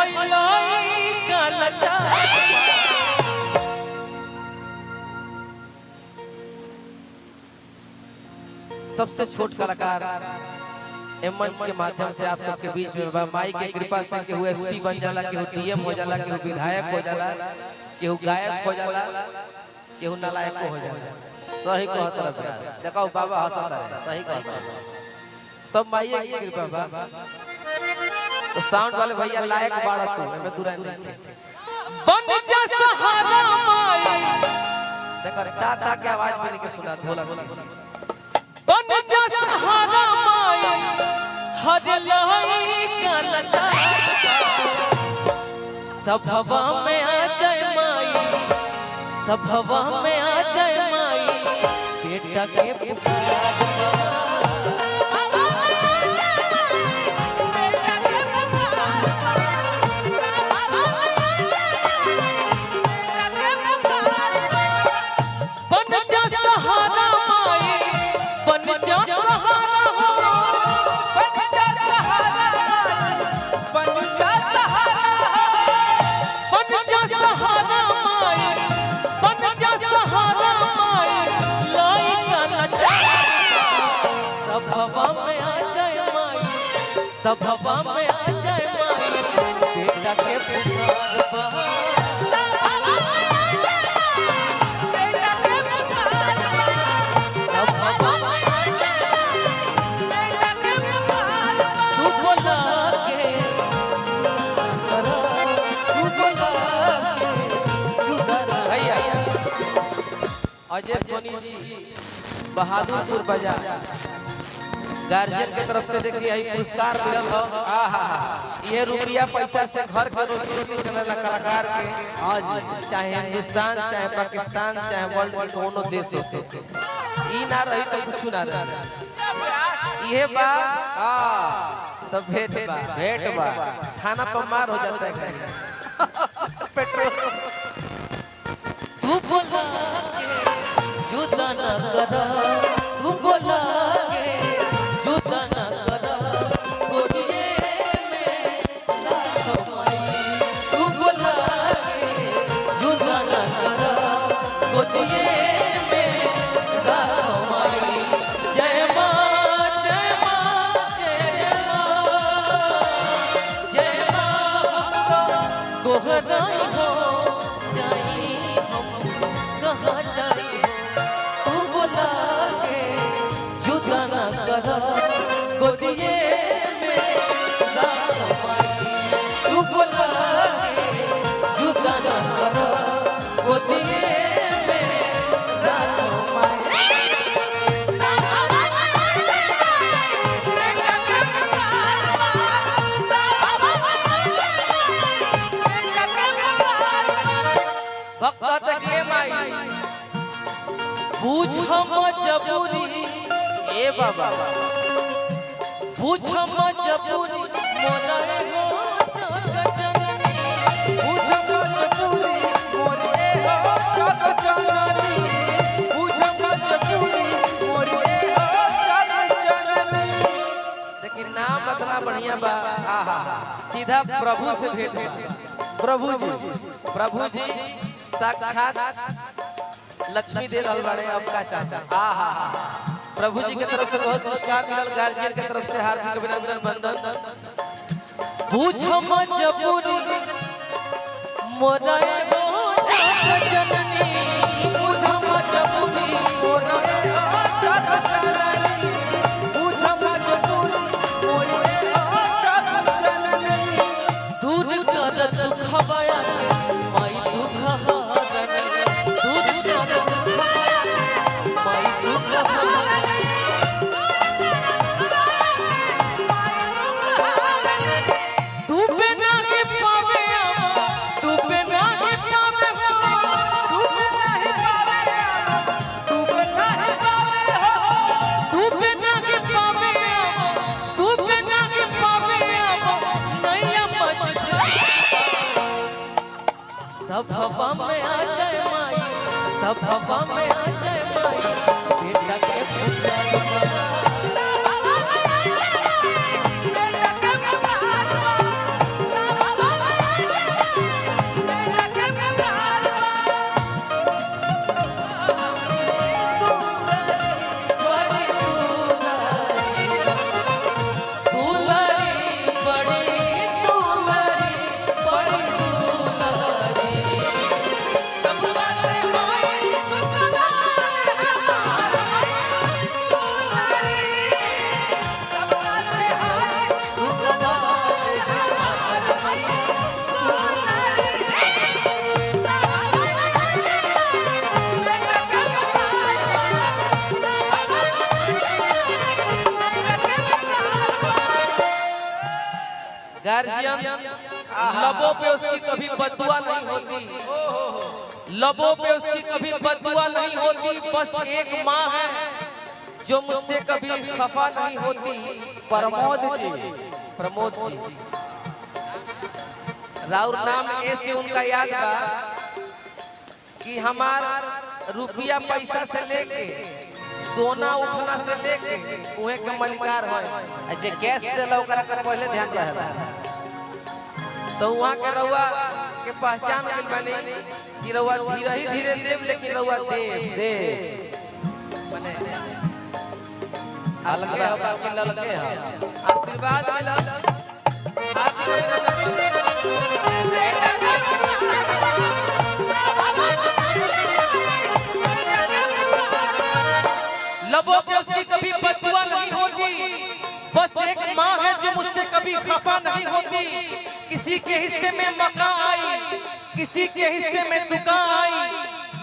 हइलाई कालचा। सबसे छोट कलाकार मंच के माध्यम से आप सबके बीच में माई के कृपा से केहू एसपी बन जाला, केहू डीएम हो जाला, केहू विधायक हो जाला, केहू गायक हो जाला, केहू नालायक हो जाला। सही कहत रहा देखो बाबा हंसता है, सही कहत रहा सब माई की कृपा बा। तो साउंड वाले भैया लायक बाड़ा तू मैं दूरा नहीं बन जा सहारा माई। देखो टाटा के आवाज में के सुना ढोलक बन जा सहारा माई हदलाई कालचा। सब हवा में आ जाए माई, सब हवा में आ जाए माई, बेटा के पुकार सब हवा में आ जाए माई, बेटा के पुकार बा। सब हवा में आ जाए बेटा के पुकार बा। तू बोला के करा, तू बोला के जुगारा। भैया अजय सोनी जी बहादुरपुर बाजार गार्जियन के तरफ से देखिए यही पुरस्कार मिलल हो। ये रुपया पैसा से घर के रोजी रोटी चलेला कलाकार के, चाहे हिंदुस्तान चाहे पाकिस्तान चाहे वर्ल्ड के कोनो देश हो। ई ना रही तो कुछ ना रही। ये बा तो भेंट बा खाना पर मार हो जाता है पेट्रोल। तू बोला के जुदा ना करा, तू बोला बुझ मजबूरी ए बाबा, बुझ मजबूरी मोरे हो जग जननी, बुझ मजबूरी मोरे हो जग जननी, बुझ मजबूरी मोरे हो जग जननी। देखिए नाम बतना बढ़िया बा, सीधा प्रभु से भेंट। प्रभु जी साक्षात लक्ष्मी दे रहल बाड़े आपका चाचा। प्रभु जी के तरफ से बहुत पुरस्कार मिलल, गार्जियन के तरफ से हार्दिक अभिनंदन बंदन। बुझ मजबूरी मोरा हो जग जननी, बुझ मजबूरी मोरा हो जग जननी, बुझ मजबूरी मोरा हो जग जननी। दूर कर दुख बया माई दुख हरनी, दूर कर दुख बया माई दुख हरनी। डूबे नहीं पावे डूबे नहीं पावे हो, डूबे नहीं पावे डूबे नहीं पावे हो, डूबे नहीं पावे डूबे नहीं पावे नैया मच सब हवा में आ जाए माई, सब हवा में आ जाए माई, बेटा के पुकार गार्जियन लबों पे उसकी कभी बददुआ नहीं होती, लबों पे उसकी कभी बददुआ नहीं होती। बस एक माँ है जो मुझसे कभी खफा नहीं होती। प्रमोद जी, प्रमोद जी, राउर नाम ऐसे उनका याद बा कि हमारा रुपया पैसा से लेके सोना उठना से लेके उहे के मलिकार है। जे कैश देला ओकरा कर पहले ध्यान रहे तो वहाँ के रउआ के पहचान गइल बानी कि रउआ धीरे ही धीरे देव, लेकिन रउआ देव दे माने अलगे होगा कि ललके है। आशीर्वाद मिला लबों पे उसकी कभी बददुआ नहीं होती। बस एक माँ है जो मुझसे कभी खफा नहीं होती। किसी के हिस्से में मकान आई, किसी के हिस्से में दुकान आई।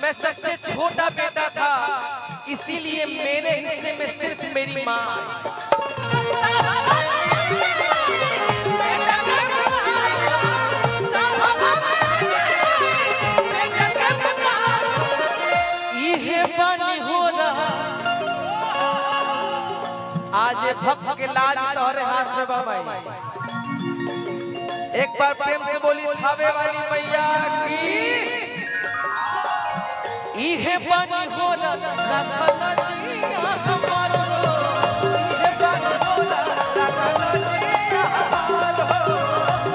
मैं सबसे छोटा बेटा था, इसीलिए मेरे हिस्से में सिर्फ मेरी माँ ये पानी हो रहा। आज भक्त के लाज तोहरे हाथ में बाबा। एक बार प्रेम से बोली थावे वाली मैया की। इहे पानी हो रखना जिया हमारो, इहे पानी हो रखना जिया हमारो,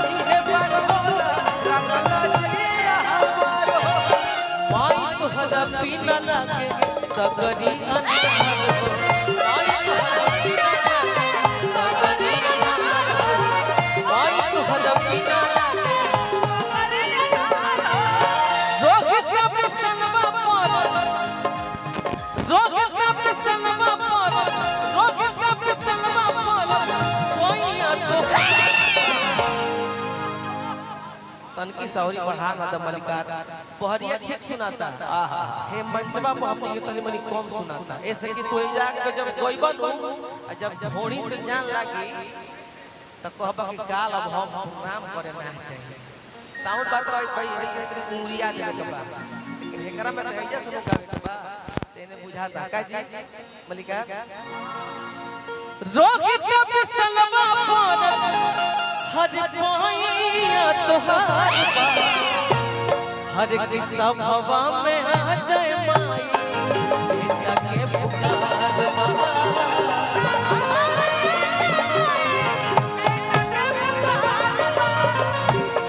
इहे पानी हो रखना जिया हमारो। माई तो हदा पीना लागे सगरी अंधार हो, माई तो हदा पीना लागे सगरी अंधार हो, माई तो हदा पीना लागे सगरी अंधार हो। रोहित का पिसनवा पर, रोहित का पिसनवा पर, रोहित का पिसनवा पर कोइया तो तनकी सौरी बढ़ा ना द मलिकार पहरिया ठीक सुनाता। हे मंचवा पर हमने तनी मनी कम सुनाता। ऐसे कि तू जाग के जब कोइबा नु जब घोड़ी से जान लागी त कहबा कि काल अब हम नाम करे ना चाहिए। साउंड बात भाई भाई तेरी उंगलियां ले के बा, लेकिन एकरा में कहिया सुनो गावे के बा तेने बुझाता का जी मलिका। रोहित का पिसलवा पर हर पाइया तोहार बा, हर किस्सा हवा में आ जाए माई बेटा के पुकार बा।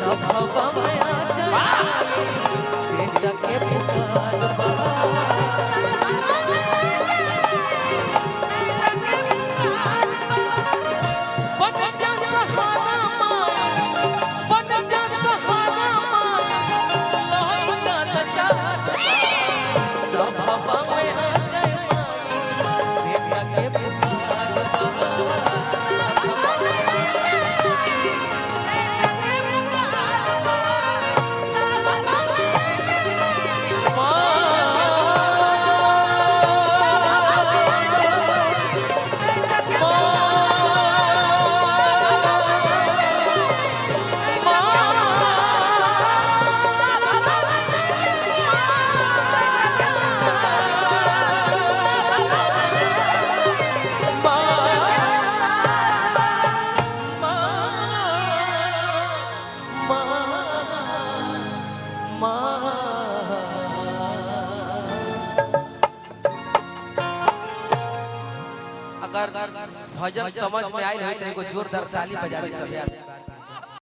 सब हवा में आ जाए बेटा के पुकार बा। अगर भजन समझ में आई है तो एगो जोरदार ताली बजावे सब।